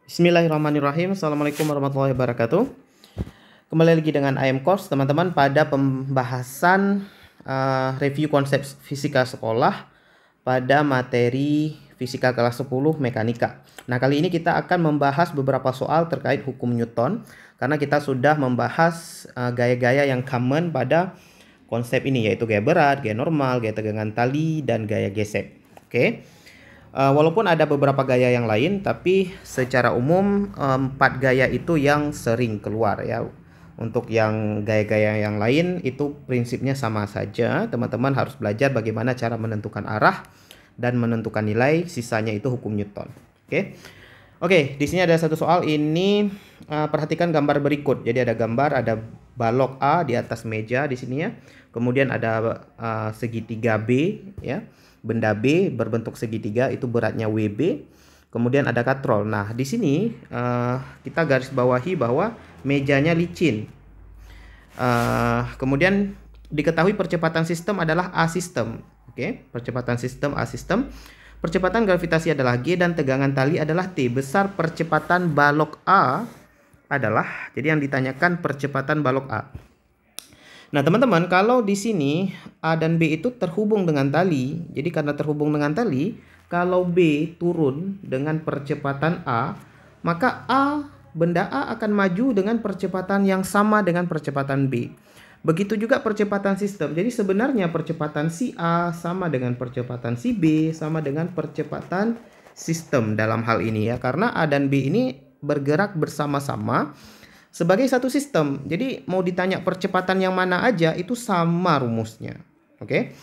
Bismillahirrahmanirrahim. Assalamualaikum warahmatullahi wabarakatuh. Kembali lagi dengan IM Course, teman-teman, pada pembahasan review konsep fisika sekolah pada materi fisika kelas 10 mekanika. Nah, kali ini kita akan membahas beberapa soal terkait hukum Newton, karena kita sudah membahas gaya-gaya yang common pada konsep ini, yaitu gaya berat, gaya normal, gaya tegangan tali, dan gaya gesek. Oke. Walaupun ada beberapa gaya yang lain, tapi secara umum 4 gaya itu yang sering keluar ya. Untuk yang gaya-gaya yang lain itu prinsipnya sama saja. Teman-teman harus belajar bagaimana cara menentukan arah dan menentukan nilai. Sisanya itu hukum Newton. Oke, di sini ada satu soal ini. Perhatikan gambar berikut. Jadi ada gambar, ada balok A di atas meja di sini ya. Kemudian ada segitiga B ya. Benda B berbentuk segitiga, itu beratnya WB. Kemudian ada katrol. Nah, di sini kita garis bawahi bahwa mejanya licin. Kemudian diketahui percepatan sistem adalah A sistem. Oke, percepatan sistem A sistem. Percepatan gravitasi adalah G dan tegangan tali adalah T. Besar percepatan balok A adalah, jadi yang ditanyakan percepatan balok A. Nah, teman-teman, kalau di sini A dan B itu terhubung dengan tali, jadi karena terhubung dengan tali, kalau B turun dengan percepatan A, maka benda A akan maju dengan percepatan yang sama dengan percepatan B. Begitu juga percepatan sistem. Jadi sebenarnya percepatan si A sama dengan percepatan si B sama dengan percepatan sistem dalam hal ini ya, karena A dan B ini bergerak bersama-sama sebagai satu sistem. Jadi mau ditanya percepatan yang mana aja itu sama rumusnya. Oke.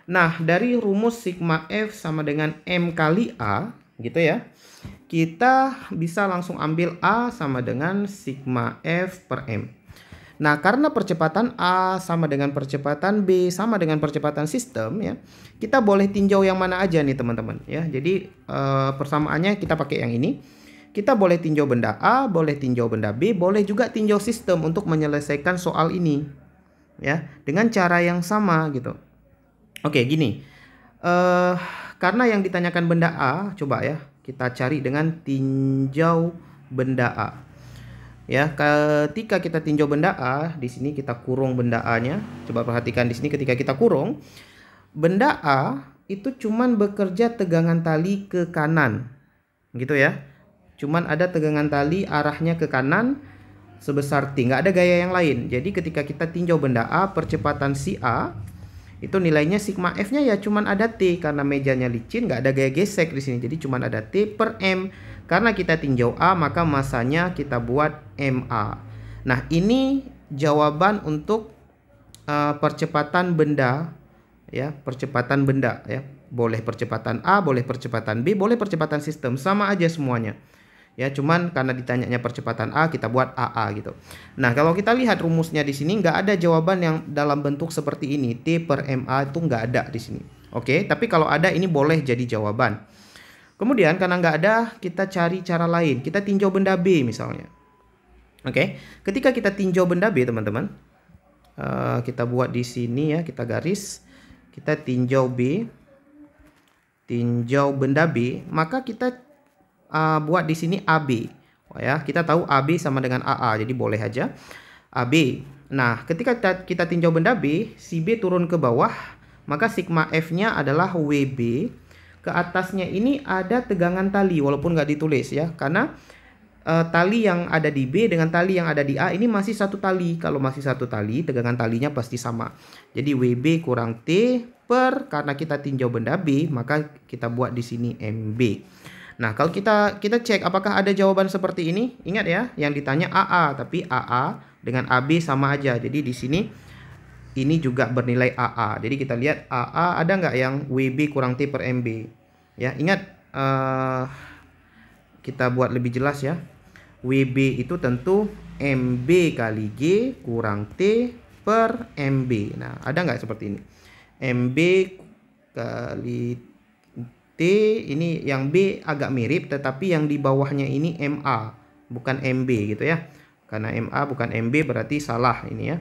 Nah, dari rumus sigma F sama dengan M kali A gitu ya. Kita bisa langsung ambil A sama dengan sigma F per M. Nah, karena percepatan A sama dengan percepatan B sama dengan percepatan sistem ya, kita boleh tinjau yang mana aja nih teman-teman ya. Jadi persamaannya kita pakai yang ini. Kita boleh tinjau benda A, boleh tinjau benda B, boleh juga tinjau sistem untuk menyelesaikan soal ini ya, dengan cara yang sama gitu. Oke, gini. Karena yang ditanyakan benda A, coba ya kita cari dengan tinjau benda A. Ya, ketika kita tinjau benda A, di sini kita kurung benda A-nya. Coba perhatikan di sini ketika kita kurung, benda A itu cuman bekerja tegangan tali ke kanan. Gitu ya. Cuman ada tegangan tali arahnya ke kanan sebesar T. Nggak ada gaya yang lain. Jadi ketika kita tinjau benda A, percepatan si A itu nilainya sigma F-nya ya cuman ada T. Karena mejanya licin, nggak ada gaya gesek di sini. Jadi cuman ada T per M. Karena kita tinjau A, maka masanya kita buat MA. Nah, ini jawaban untuk percepatan benda ya, percepatan benda ya. Boleh percepatan A, boleh percepatan B, boleh percepatan sistem, sama aja semuanya. Ya, cuman karena ditanyanya percepatan A, kita buat AA gitu. Nah, kalau kita lihat rumusnya di sini nggak ada jawaban yang dalam bentuk seperti ini. T per MA itu nggak ada di sini. Oke, tapi kalau ada ini boleh jadi jawaban. Kemudian karena nggak ada, kita cari cara lain. Kita tinjau benda B misalnya. Oke, ketika kita tinjau benda B, teman-teman, kita buat di sini ya, kita garis. Kita tinjau B, tinjau benda B, maka kita buat di sini AB. Ya, kita tahu AB sama dengan AA, jadi boleh aja AB. Nah, ketika kita tinjau benda B, si B turun ke bawah, maka sigma F-nya adalah WB. Ke atasnya ini ada tegangan tali, walaupun nggak ditulis ya, karena tali yang ada di B dengan tali yang ada di A ini masih satu tali. Kalau masih satu tali, tegangan talinya pasti sama. Jadi WB kurang T per, karena kita tinjau benda B, maka kita buat di sini MB. Nah, kalau kita cek apakah ada jawaban seperti ini. Ingat ya, yang ditanya AA, tapi AA dengan AB sama aja. Jadi di sini ini juga bernilai AA. Jadi kita lihat AA ada nggak yang WB kurang T per MB. Ya, ingat kita buat lebih jelas ya. WB itu tentu MB kali G kurang T per MB. Nah, ada nggak seperti ini? MB kali T, ini yang B agak mirip, tetapi yang di bawahnya ini MA, bukan MB gitu ya. Karena MA bukan MB berarti salah ini ya.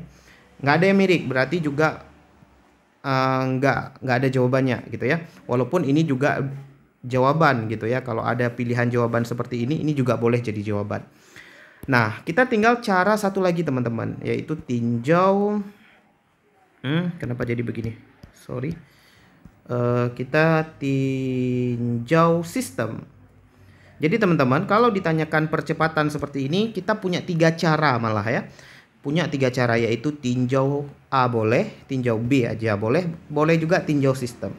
Nggak ada yang mirip, berarti juga nggak ada jawabannya gitu ya. Walaupun ini juga jawaban gitu ya. Kalau ada pilihan jawaban seperti ini juga boleh jadi jawaban. Nah, kita tinggal cara satu lagi teman-teman, yaitu tinjau. Kenapa jadi begini? Sorry. Kita tinjau sistem. Jadi teman-teman, kalau ditanyakan percepatan seperti ini, kita punya 3 cara malah ya. Punya 3 cara, yaitu tinjau A boleh, tinjau B aja boleh, boleh juga tinjau sistem.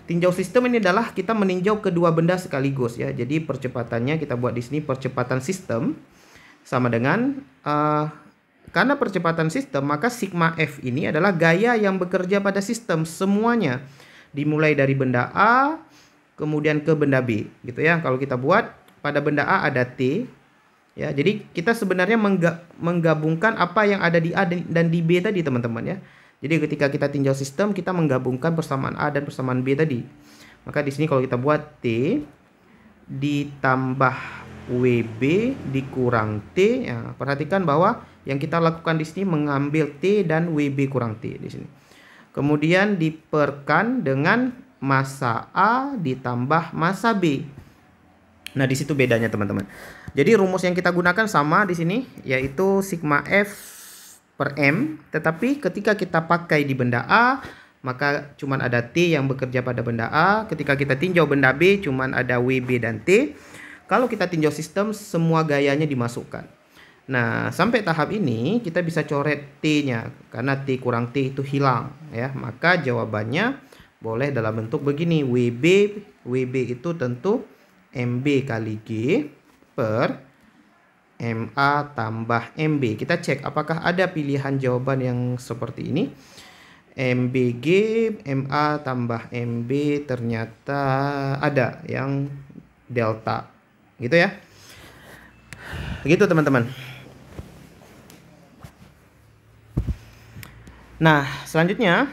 Tinjau sistem ini adalah kita meninjau kedua benda sekaligus ya. Jadi percepatannya kita buat di sini percepatan sistem sama dengan karena percepatan sistem, maka sigma F ini adalah gaya yang bekerja pada sistem semuanya. Dimulai dari benda A, kemudian ke benda B, gitu ya. Kalau kita buat pada benda A ada T, ya. Jadi kita sebenarnya menggabungkan apa yang ada di A dan di B tadi, teman-teman ya. Jadi ketika kita tinjau sistem, kita menggabungkan persamaan A dan persamaan B tadi. Maka di sini kalau kita buat T ditambah WB dikurang T, ya, perhatikan bahwa yang kita lakukan di sini mengambil T dan WB kurang T di sini. Kemudian diperkan dengan massa A ditambah massa B. Nah, di situ bedanya teman-teman. Jadi rumus yang kita gunakan sama di sini, yaitu sigma F per M. Tetapi ketika kita pakai di benda A, maka cuman ada T yang bekerja pada benda A. Ketika kita tinjau benda B, cuman ada WB dan T. Kalau kita tinjau sistem, semua gayanya dimasukkan. Nah, sampai tahap ini kita bisa coret T-nya karena T kurang T itu hilang ya. Maka jawabannya boleh dalam bentuk begini. WB itu tentu MB kali G per MA tambah MB. Kita cek apakah ada pilihan jawaban yang seperti ini. MBG MA tambah MB, ternyata ada yang delta gitu ya. Begitu teman-teman. Nah, selanjutnya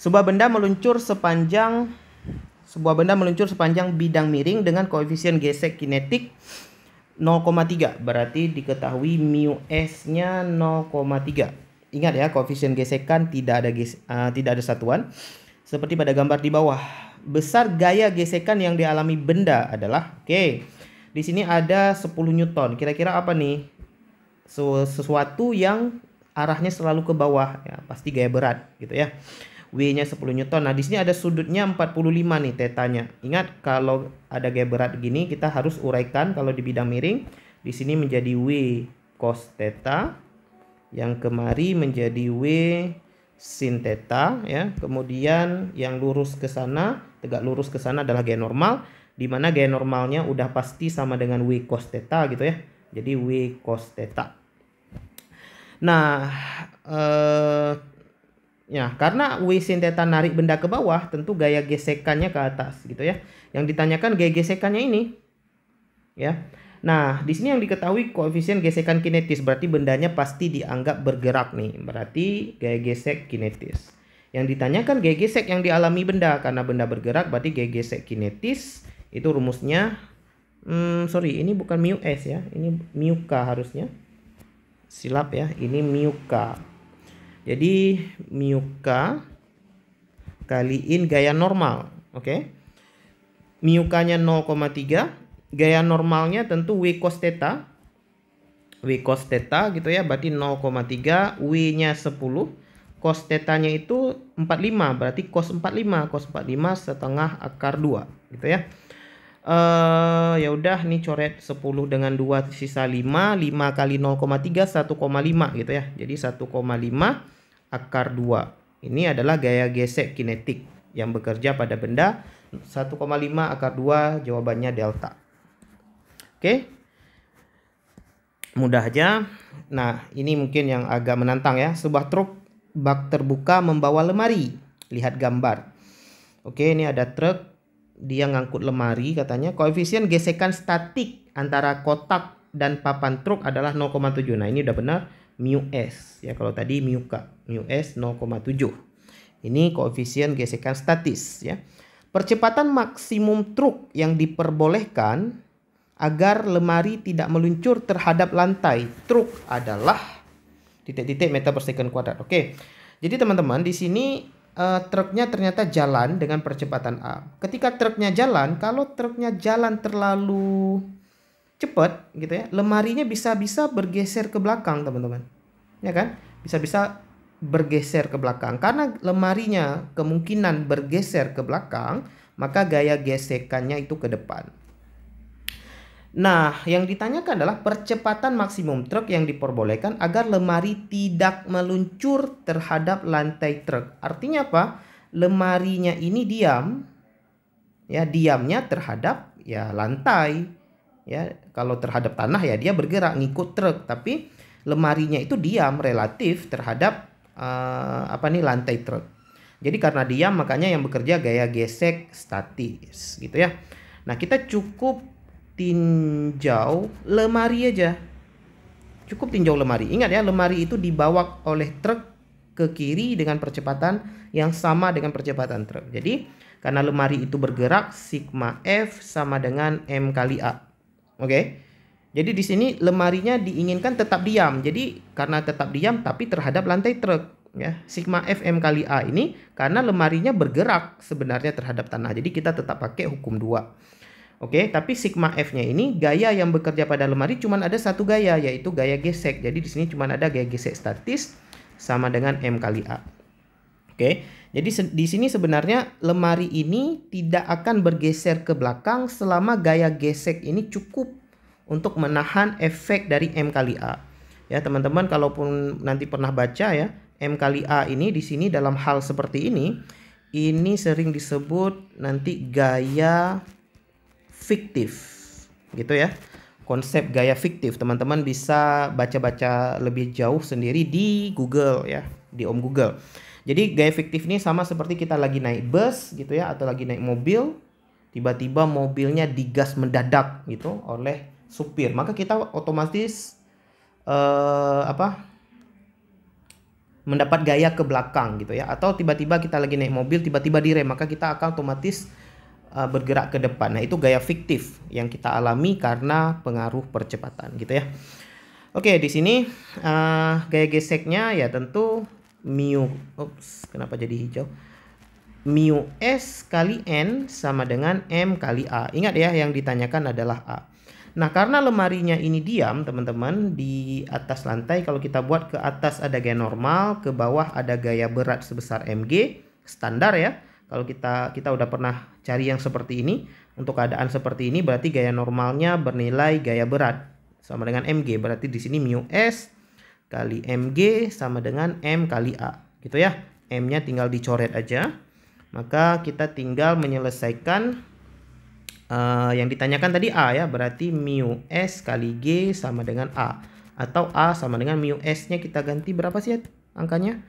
sebuah benda meluncur sepanjang bidang miring dengan koefisien gesek kinetik 0,3. Berarti diketahui mu S-nya 0,3. Ingat ya, koefisien gesekan tidak ada satuan. Seperti pada gambar di bawah. Besar gaya gesekan yang dialami benda adalah, di sini ada 10 Newton. Kira-kira apa nih? Sesuatu yang arahnya selalu ke bawah, ya, pasti gaya berat gitu ya. W-nya 10 Newton. Nah, di sini ada sudutnya 45 nih tetanya. Ingat, kalau ada gaya berat gini kita harus uraikan. Kalau di bidang miring, di sini menjadi W cos theta, yang kemari menjadi W sin theta ya. Kemudian yang lurus ke sana, tegak lurus ke sana adalah gaya normal, di mana gaya normalnya udah pasti sama dengan W cos theta gitu ya. Jadi W cos theta. Nah, ya karena W sin theta narik benda ke bawah, tentu gaya gesekannya ke atas gitu ya. Yang ditanyakan gaya gesekannya ini, ya. Nah, di sini yang diketahui koefisien gesekan kinetis, berarti bendanya pasti dianggap bergerak nih. Berarti gaya gesek kinetis. Yang ditanyakan gaya gesek yang dialami benda, karena benda bergerak, berarti gaya gesek kinetis itu rumusnya, sorry, ini bukan mu S ya, ini mu K harusnya. Silap ya, ini mu K. Jadi mu K kaliin gaya normal, oke? Mu K-nya 0,3, gaya normalnya tentu W cos theta. W cos theta gitu ya, berarti 0,3, W-nya 10, cos theta-nya itu 45, berarti cos 45, cos 45 setengah akar 2 gitu ya. Ya udah, nih coret 10 dengan 2 sisa 5 kali 0,3 1,5 gitu ya. Jadi 1,5 akar 2. Ini adalah gaya gesek kinetik yang bekerja pada benda. 1,5 akar 2 jawabannya delta. Oke. Mudah aja. Nah, ini mungkin yang agak menantang ya. Sebuah truk bak terbuka membawa lemari. Lihat gambar. Oke, ini ada truk. Dia ngangkut lemari katanya. Koefisien gesekan statik antara kotak dan papan truk adalah 0,7. Nah, ini udah benar, mu S ya. Kalau tadi mu K, mu S 0,7. Ini koefisien gesekan statis ya. Percepatan maksimum truk yang diperbolehkan agar lemari tidak meluncur terhadap lantai truk adalah titik-titik meter per second kuadrat. Oke. Jadi teman-teman, di sini truknya ternyata jalan dengan percepatan A. Ketika truknya jalan, kalau truknya jalan terlalu cepat gitu ya, lemarinya bisa-bisa bergeser ke belakang, teman-teman. Ya kan? Bisa-bisa bergeser ke belakang. Karena lemarinya kemungkinan bergeser ke belakang, maka gaya gesekannya itu ke depan. Nah, yang ditanyakan adalah percepatan maksimum truk yang diperbolehkan agar lemari tidak meluncur terhadap lantai truk. Artinya apa? Lemarinya ini diam, ya, diamnya terhadap ya lantai. Ya, kalau terhadap tanah ya dia bergerak ngikut truk, tapi lemarinya itu diam relatif terhadap lantai truk. Jadi karena diam makanya yang bekerja gaya gesek statis gitu ya. Nah, kita cukup tinjau lemari aja. Cukup tinjau lemari. Ingat ya, lemari itu dibawa oleh truk ke kiri dengan percepatan yang sama dengan percepatan truk. Jadi karena lemari itu bergerak, sigma F sama dengan M kali A. Oke. Jadi di sini lemarinya diinginkan tetap diam. Jadi karena tetap diam tapi terhadap lantai truk, ya. Sigma F M kali A ini karena lemarinya bergerak sebenarnya terhadap tanah. Jadi kita tetap pakai hukum 2. Oke, tapi sigma F-nya ini gaya yang bekerja pada lemari cuma ada satu gaya, yaitu gaya gesek. Jadi di sini cuma ada gaya gesek statis sama dengan M kali A. Oke, jadi di sini sebenarnya lemari ini tidak akan bergeser ke belakang selama gaya gesek ini cukup untuk menahan efek dari M kali A. Ya, teman-teman kalaupun nanti pernah baca ya, M kali A ini di sini dalam hal seperti ini sering disebut nanti gaya fiktif gitu ya. Konsep gaya fiktif teman-teman bisa baca-baca lebih jauh sendiri di Google ya, di Om Google. Jadi gaya fiktif ini sama seperti kita lagi naik bus gitu ya, atau lagi naik mobil, tiba-tiba mobilnya digas mendadak gitu oleh supir, maka kita otomatis mendapat gaya ke belakang gitu ya. Atau tiba-tiba kita lagi naik mobil, tiba-tiba direm, maka kita akan otomatis bergerak ke depan. Nah, itu gaya fiktif yang kita alami karena pengaruh percepatan gitu ya. Oke, di sini gaya geseknya ya tentu mu, kenapa jadi hijau? Mu S kali N sama dengan M kali A. Ingat ya, yang ditanyakan adalah A. Nah, karena lemarinya ini diam, teman-teman, di atas lantai, kalau kita buat ke atas ada gaya normal, ke bawah ada gaya berat sebesar mg, standar ya. Kalau kita udah pernah cari yang seperti ini, untuk keadaan seperti ini berarti gaya normalnya bernilai gaya berat sama dengan mg. Berarti di sini mu S kali mg sama dengan M kali A, gitu ya. M-nya tinggal dicoret aja. Maka kita tinggal menyelesaikan yang ditanyakan tadi A ya, berarti mu S kali G sama dengan A. Atau A sama dengan mu S-nya kita ganti berapa sih ya angkanya?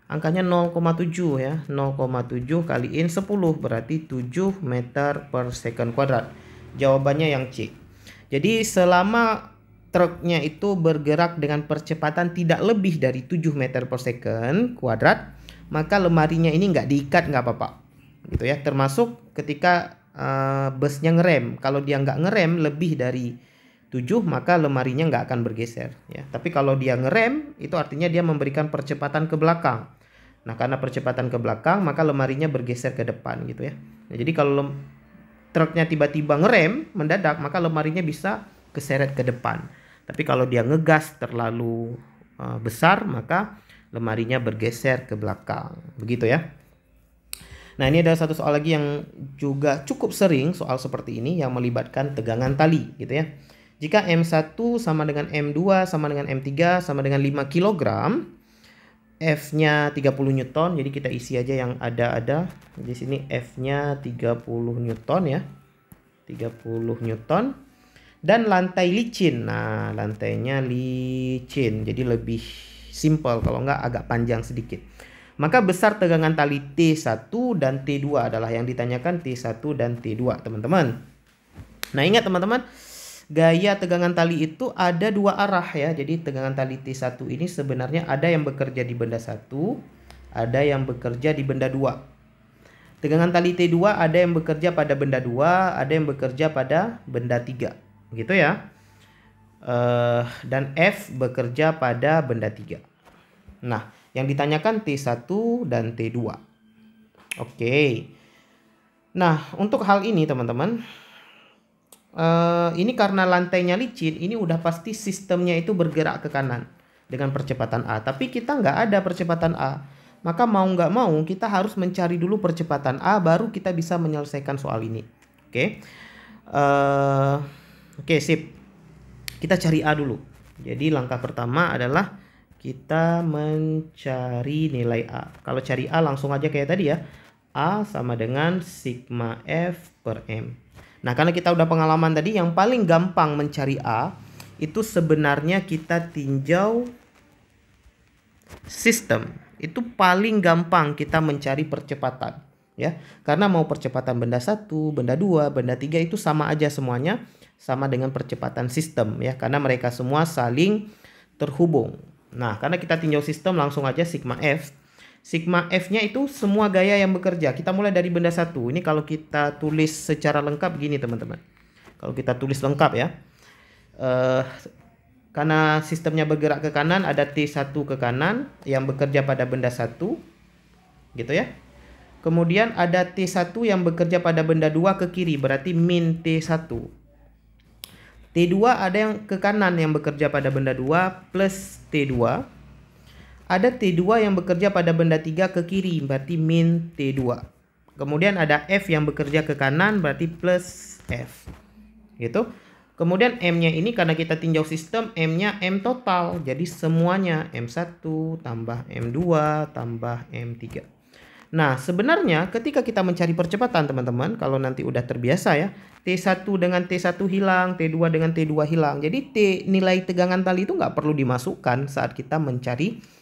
Angkanya 0,7 ya, 0,7 kaliin 10 berarti 7 meter per second kuadrat. Jawabannya yang C. Jadi selama truknya itu bergerak dengan percepatan tidak lebih dari 7 meter per second kuadrat, maka lemarinya ini nggak diikat, nggak apa-apa gitu ya. Termasuk ketika busnya ngerem. Kalau dia nggak ngerem lebih dari 7, maka lemarinya nggak akan bergeser ya. Tapi kalau dia ngerem, itu artinya dia memberikan percepatan ke belakang. Nah, karena percepatan ke belakang, maka lemarinya bergeser ke depan gitu ya. Nah, jadi kalau truknya tiba-tiba ngerem mendadak, maka lemarinya bisa keseret ke depan. Tapi kalau dia ngegas terlalu besar, maka lemarinya bergeser ke belakang. Begitu ya. Nah, ini ada satu soal lagi yang juga cukup sering, soal seperti ini yang melibatkan tegangan tali gitu ya. Jika M1 sama dengan M2 sama dengan M3 sama dengan 5 kg, F-nya 30 Newton, jadi kita isi aja yang ada. Di sini F-nya 30 Newton ya. 30 Newton. Dan lantai licin. Nah, lantainya licin. Jadi lebih simple, kalau nggak agak panjang sedikit. Maka besar tegangan tali T1 dan T2 adalah yang ditanyakan, T1 dan T2, teman-teman. Nah, ingat teman-teman, gaya tegangan tali itu ada dua arah ya. Jadi tegangan tali T1 ini sebenarnya ada yang bekerja di benda 1, ada yang bekerja di benda 2. Tegangan tali T2 ada yang bekerja pada benda 2, ada yang bekerja pada benda 3. Gitu ya. Dan F bekerja pada benda 3. Nah, yang ditanyakan T1 dan T2. Oke. Nah, untuk hal ini teman-teman, ini karena lantainya licin, ini udah pasti sistemnya itu bergerak ke kanan dengan percepatan A. Tapi kita nggak ada percepatan A. Maka mau nggak mau kita harus mencari dulu percepatan A, baru kita bisa menyelesaikan soal ini. Oke. Oke, sip. Kita cari A dulu. Jadi langkah pertama adalah kita mencari nilai A. Kalau cari A langsung aja kayak tadi ya. A sama dengan sigma F per M. Nah, karena kita udah pengalaman tadi, yang paling gampang mencari A itu sebenarnya kita tinjau sistem. Itu paling gampang kita mencari percepatan, ya. Karena mau percepatan benda 1, benda 2, benda 3 itu sama aja semuanya, sama dengan percepatan sistem, ya. Karena mereka semua saling terhubung. Nah, karena kita tinjau sistem, langsung aja sigma F. Sigma F-nya itu semua gaya yang bekerja. Kita mulai dari benda 1. Ini kalau kita tulis secara lengkap gini teman-teman. Kalau kita tulis lengkap ya. Karena sistemnya bergerak ke kanan, ada T1 ke kanan yang bekerja pada benda 1. Gitu ya. Kemudian ada T1 yang bekerja pada benda 2 ke kiri. Berarti min T1. T2 ada yang ke kanan yang bekerja pada benda 2 plus T2. Ada T2 yang bekerja pada benda 3 ke kiri, berarti min T2. Kemudian ada F yang bekerja ke kanan, berarti plus F. Gitu. Kemudian M-nya ini karena kita tinjau sistem, M-nya M total. Jadi semuanya M1 tambah M2 tambah M3. Nah, sebenarnya ketika kita mencari percepatan teman-teman, kalau nanti udah terbiasa ya, T1 dengan T1 hilang, T2 dengan T2 hilang. Jadi nilai tegangan tali itu nggak perlu dimasukkan saat kita mencari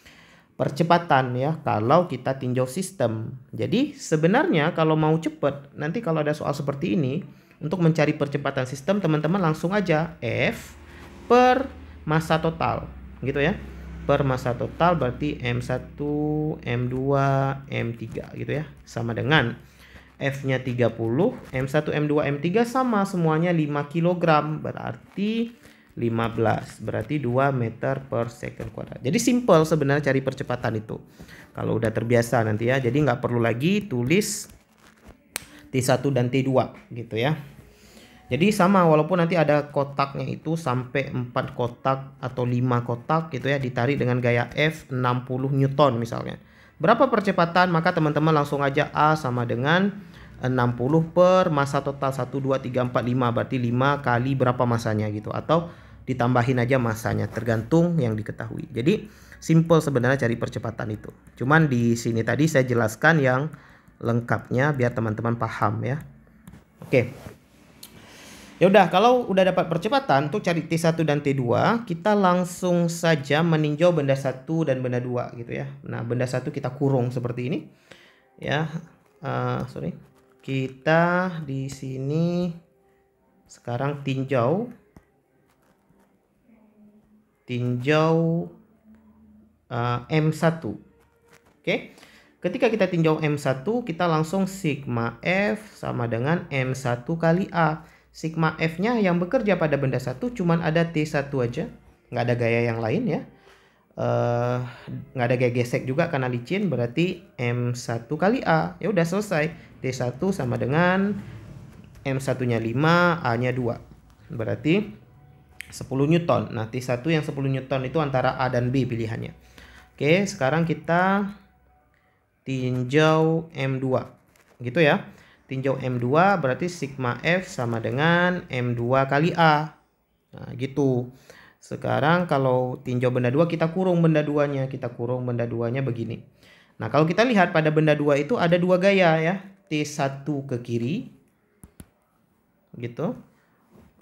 percepatan ya, kalau kita tinjau sistem. Jadi sebenarnya kalau mau cepat, nanti kalau ada soal seperti ini, untuk mencari percepatan sistem, teman-teman langsung aja F per massa total gitu ya. Per massa total berarti M1, M2, M3 gitu ya. Sama dengan F-nya 30, M1, M2, M3 sama semuanya 5 kg, berarti 15, berarti 2 meter per second kuadrat. Jadi simple sebenarnya cari percepatan itu. Kalau udah terbiasa nanti ya. Jadi nggak perlu lagi tulis T1 dan T2 gitu ya. Jadi sama, walaupun nanti ada kotaknya itu sampai 4 kotak atau 5 kotak gitu ya, ditarik dengan gaya F 60 Newton misalnya. Berapa percepatan? Maka teman-teman langsung aja A sama dengan 60 per massa total 1, 2, 3, 4, 5. Berarti 5 kali berapa masanya gitu. Atau ditambahin aja masanya, tergantung yang diketahui. Jadi simple sebenarnya cari percepatan itu. Cuman di sini tadi saya jelaskan yang lengkapnya biar teman-teman paham ya. Oke. Ya udah, kalau udah dapat percepatan tuh cari T1 dan T2, kita langsung saja meninjau benda 1 dan benda 2 gitu ya. Nah, benda 1 kita kurung seperti ini. Ya. Kita di sini sekarang tinjau M1. Oke. Ketika kita tinjau M1, kita langsung sigma F sama dengan M1 kali A. Sigma F-nya yang bekerja pada benda 1 cuman ada T1 aja, nggak ada gaya yang lain ya. Nggak ada gaya gesek juga karena licin, berarti M1 kali A. Ya udah selesai. T1 sama dengan M1-nya 5, A-nya 2. Berarti 10 Newton. Nah, T1 yang 10 Newton itu antara A dan B pilihannya. Oke, sekarang kita tinjau M2. Gitu ya. Tinjau M2 berarti sigma F sama dengan M2 kali A. Nah, gitu. Sekarang kalau tinjau benda 2, kita kurung benda 2-nya. Kita kurung benda 2-nya begini. Nah, kalau kita lihat pada benda 2 itu ada 2 gaya ya. T1 ke kiri. Gitu.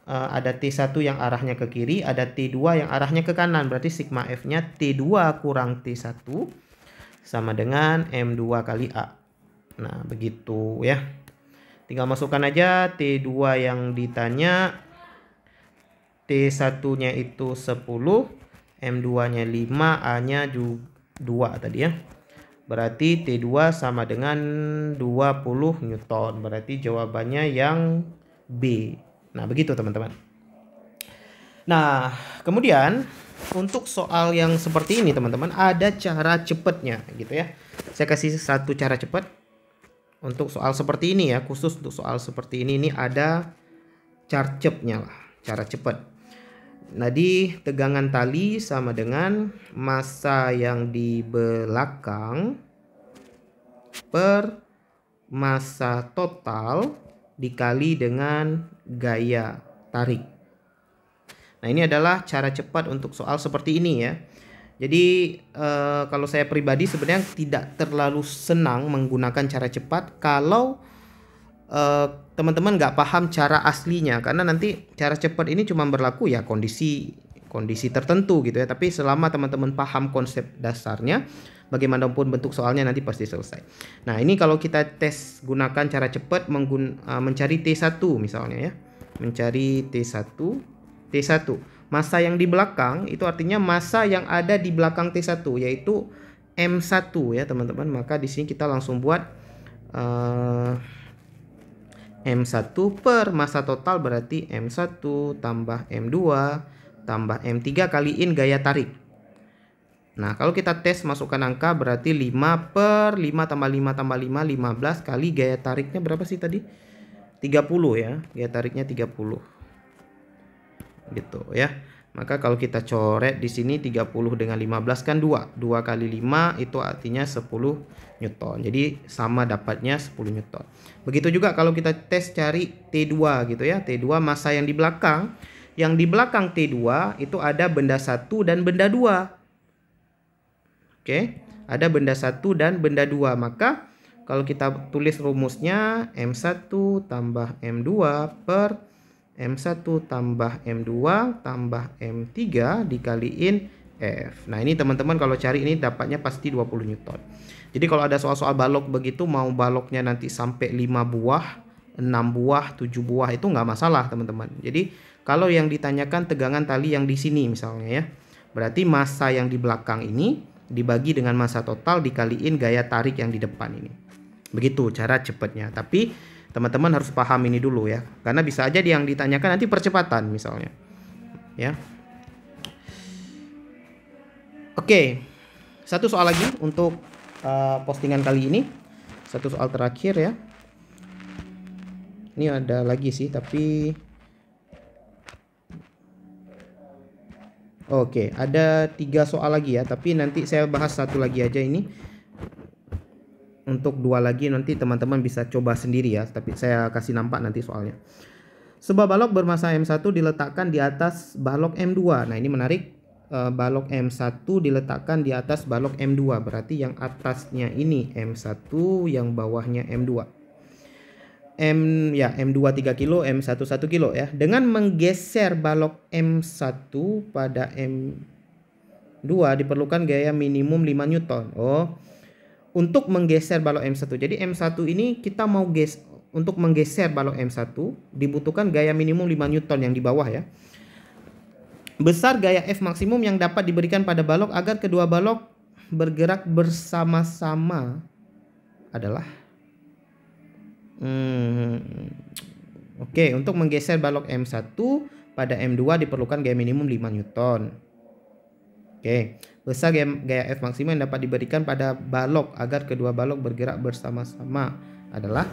Ada T1 yang arahnya ke kiri, ada T2 yang arahnya ke kanan. Berarti sigma F-nya T2 kurang T1 sama dengan M2 kali A. Nah, begitu ya. Tinggal masukkan aja T2 yang ditanya. T1-nya itu 10, M2-nya 5, A-nya 2 tadi ya. Berarti T2 sama dengan 20 Newton. Berarti jawabannya yang B. Nah, begitu teman-teman. Nah, kemudian untuk soal yang seperti ini teman-teman, ada cara cepatnya gitu ya. Saya kasih satu cara cepat. untuk soal seperti ini ya, khusus untuk soal seperti ini ada cara cepatnya lah, cara cepat. Nah, di tegangan tali sama dengan massa yang di belakang per massa total dikali dengan gaya tarik. Nah, ini adalah cara cepat untuk soal seperti ini ya. Jadi kalau saya pribadi sebenarnya tidak terlalu senang menggunakan cara cepat kalau teman-teman nggak paham cara aslinya, karena nanti cara cepat ini cuma berlaku ya kondisi tertentu gitu ya. Tapi selama teman-teman paham konsep dasarnya, bagaimanapun bentuk soalnya nanti pasti selesai. Nah, ini kalau kita tes gunakan cara cepat mencari T1 misalnya ya. Mencari T1. Massa yang di belakang itu artinya massa yang ada di belakang T1 yaitu M1 ya teman-teman. Maka di sini kita langsung buat M1 per massa total berarti M1 tambah M2 tambah M3 kaliin gaya tarik. Nah, kalau kita tes masukkan angka berarti 5 per 5 tambah 5 tambah 5, 15 kali gaya tariknya berapa sih tadi? 30 ya, gaya tariknya 30. Gitu ya. Maka kalau kita coret di sini 30 dengan 15 kan 2. 2 kali 5 itu artinya 10 Newton. Jadi sama dapatnya 10 Newton. Begitu juga kalau kita tes cari T2 gitu ya. T2 massa yang di belakang. Yang di belakang T2 itu ada benda 1 dan benda 2. Oke, ada benda 1 dan benda 2. Maka kalau kita tulis rumusnya M1 tambah M2 per M1 tambah M2 tambah M3 dikaliin F. Nah, ini teman-teman kalau cari ini dapatnya pasti 20 Newton. Jadi kalau ada soal-soal balok begitu, mau baloknya nanti sampai 5 buah, 6 buah, 7 buah itu nggak masalah teman-teman. Jadi kalau yang ditanyakan tegangan tali yang di sini misalnya ya, berarti massa yang di belakang ini dibagi dengan massa total dikaliin gaya tarik yang di depan ini. Begitu cara cepatnya. Tapi teman-teman harus paham ini dulu ya, karena bisa aja yang ditanyakan nanti percepatan misalnya ya. Oke, satu soal lagi untuk postingan kali ini, satu soal terakhir ya. Ini ada lagi sih tapi oke, ada 3 soal lagi ya, tapi nanti saya bahas satu lagi aja ini. Untuk 2 lagi nanti teman-teman bisa coba sendiri ya, tapi saya kasih nampak nanti soalnya. Sebuah balok bermassa M1 diletakkan di atas balok M2. Nah, ini menarik. Balok M1 diletakkan di atas balok M2. Berarti yang atasnya ini M1, yang bawahnya M2. M2 3 kilo, M1 1 kilo ya. Dengan menggeser balok M1 pada M2 diperlukan gaya minimum 5 Newton. Untuk menggeser balok M1. Jadi M1 ini kita mau untuk menggeser balok M1 dibutuhkan gaya minimum 5 Newton yang di bawah ya. Besar gaya F maksimum yang dapat diberikan pada balok agar kedua balok bergerak bersama-sama adalah Oke, untuk menggeser balok M1 pada M2 diperlukan gaya minimum 5 Newton. Oke, besar gaya F maksimum yang dapat diberikan pada balok agar kedua balok bergerak bersama-sama adalah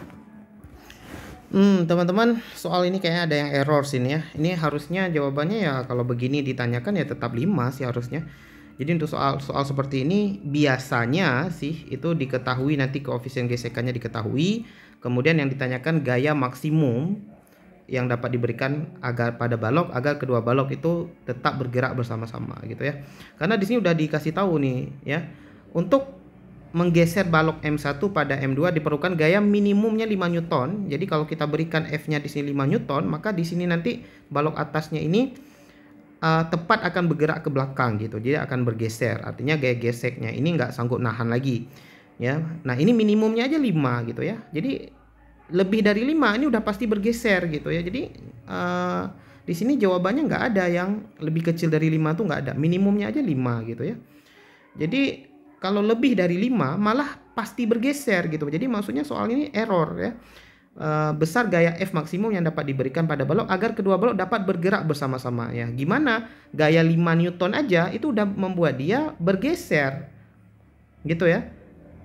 teman-teman, soal ini kayaknya ada yang error sini ya. Ini harusnya jawabannya ya kalau begini ditanyakan ya tetap 5 sih harusnya. Jadi untuk soal seperti ini biasanya sih itu diketahui, nanti koefisien gesekannya diketahui. Kemudian yang ditanyakan gaya maksimum yang dapat diberikan pada balok agar kedua balok itu tetap bergerak bersama-sama gitu ya. Karena di sini udah dikasih tahu nih ya. Untuk menggeser balok M1 pada M2 diperlukan gaya minimumnya 5 Newton. Jadi kalau kita berikan F-nya di sini 5 Newton, maka di sini nanti balok atasnya ini tepat akan bergerak ke belakang gitu. Jadi akan bergeser. Artinya gaya geseknya ini nggak sanggup nahan lagi ya. Nah, ini minimumnya aja 5 gitu ya. Jadi lebih dari 5 ini udah pasti bergeser gitu ya. Jadi di sini jawabannya nggak ada yang lebih kecil dari 5 tuh nggak ada. Minimumnya aja 5 gitu ya. Jadi kalau lebih dari 5 malah pasti bergeser gitu. Jadi maksudnya soal ini error ya. Besar gaya F maksimum yang dapat diberikan pada balok agar kedua balok dapat bergerak bersama-sama ya. Gimana? Gaya 5 Newton aja itu udah membuat dia bergeser. Gitu ya.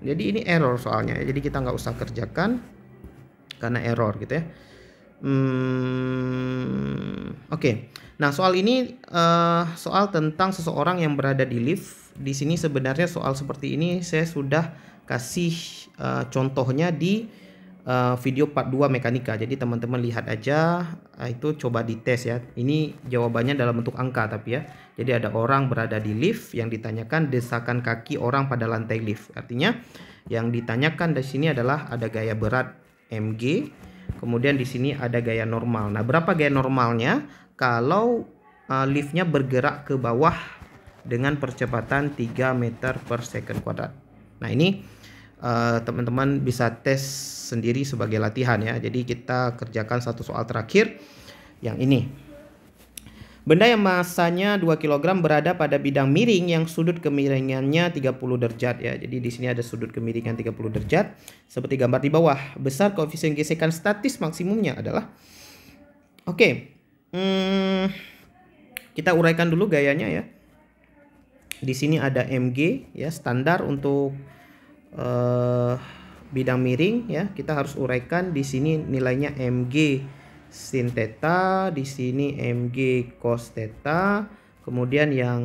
Jadi ini error soalnya, jadi kita nggak usah kerjakan karena error gitu ya. Oke. Nah, soal ini soal tentang seseorang yang berada di lift. Di sini sebenarnya soal seperti ini saya sudah kasih contohnya di video part 2 mekanika. Jadi teman-teman lihat aja, itu coba dites ya. Ini jawabannya dalam bentuk angka tapi ya. Jadi ada orang berada di lift yang ditanyakan desakan kaki orang pada lantai lift. Artinya yang ditanyakan di sini adalah ada gaya berat mg. Kemudian di sini ada gaya normal. Nah, berapa gaya normalnya kalau liftnya bergerak ke bawah dengan percepatan 3 meter per second kuadrat. Nah, ini teman-teman bisa tes sendiri sebagai latihan ya. Jadi kita kerjakan satu soal terakhir yang ini. Benda yang masanya 2 kg berada pada bidang miring yang sudut kemiringannya 30 derajat ya. Jadi di sini ada sudut kemiringan 30 derajat seperti gambar di bawah. Besar koefisien gesekan statis maksimumnya adalah. Oke. Kita uraikan dulu gayanya ya. Di sini ada mg ya, standar untuk bidang miring ya. Kita harus uraikan di sini nilainya mg sin theta, di sini mg cos theta. Kemudian yang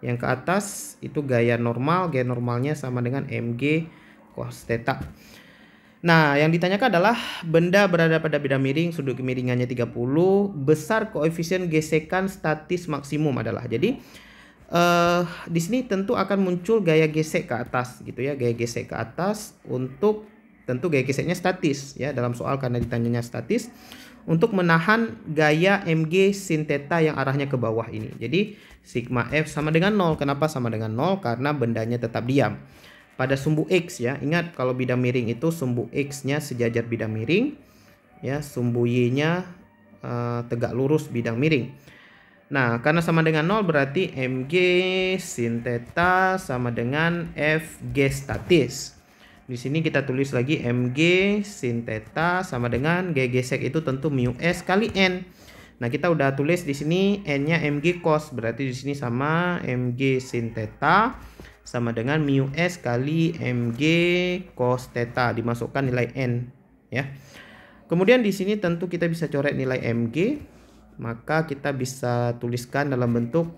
ke atas itu gaya normal. Gaya normalnya sama dengan mg cos theta. Nah, yang ditanyakan adalah benda berada pada bidang miring, sudut kemiringannya 30, besar koefisien gesekan statis maksimum adalah. Jadi di sini tentu akan muncul gaya gesek ke atas gitu ya, gaya gesek ke atas untuk tentu gaya geseknya statis ya, dalam soal karena ditanyanya statis, untuk menahan gaya mg sin theta yang arahnya ke bawah ini. Jadi sigma f sama dengan 0. Kenapa sama dengan 0? Karena bendanya tetap diam pada sumbu X ya. Ingat kalau bidang miring itu sumbu X-nya sejajar bidang miring ya, sumbu Y-nya tegak lurus bidang miring. Nah, karena sama dengan 0 berarti mg sin theta sama dengan Fg statis. Di sini kita tulis lagi mg sin theta sama dengan gaya gesek itu tentu mu s kali n. Nah, kita udah tulis di sini n-nya mg cos, berarti di sini sama mg sin theta sama dengan mu s kali mg cos theta, dimasukkan nilai n ya. Kemudian di sini tentu kita bisa coret nilai mg, maka kita bisa tuliskan dalam bentuk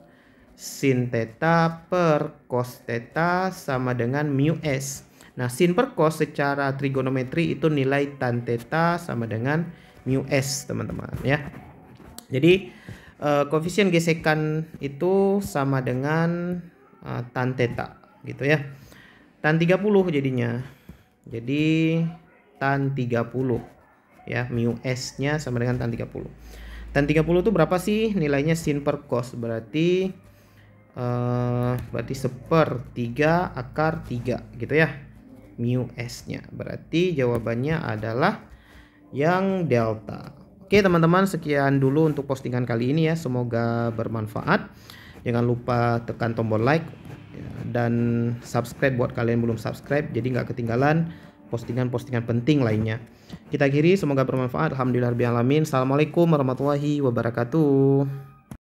sin theta per cos theta sama dengan mu s. Nah, sin per cos secara trigonometri itu nilai tan theta sama dengan mu s, teman-teman ya. Jadi koefisien gesekan itu sama dengan tan theta gitu ya. Tan 30 jadinya. Jadi tan 30 ya, mu s-nya sama dengan tan 30. Tan 30 itu berapa sih nilainya sin per cos? Berarti sepertiga akar 3 gitu ya, mu s-nya. Berarti jawabannya adalah yang delta. Oke teman-teman, sekian dulu untuk postingan kali ini ya. Semoga bermanfaat. Jangan lupa tekan tombol like dan subscribe buat kalian belum subscribe, jadi nggak ketinggalan postingan-postingan penting lainnya. Kita akhiri, semoga bermanfaat. Alhamdulillahirabbil alamin. Assalamualaikum warahmatullahi wabarakatuh.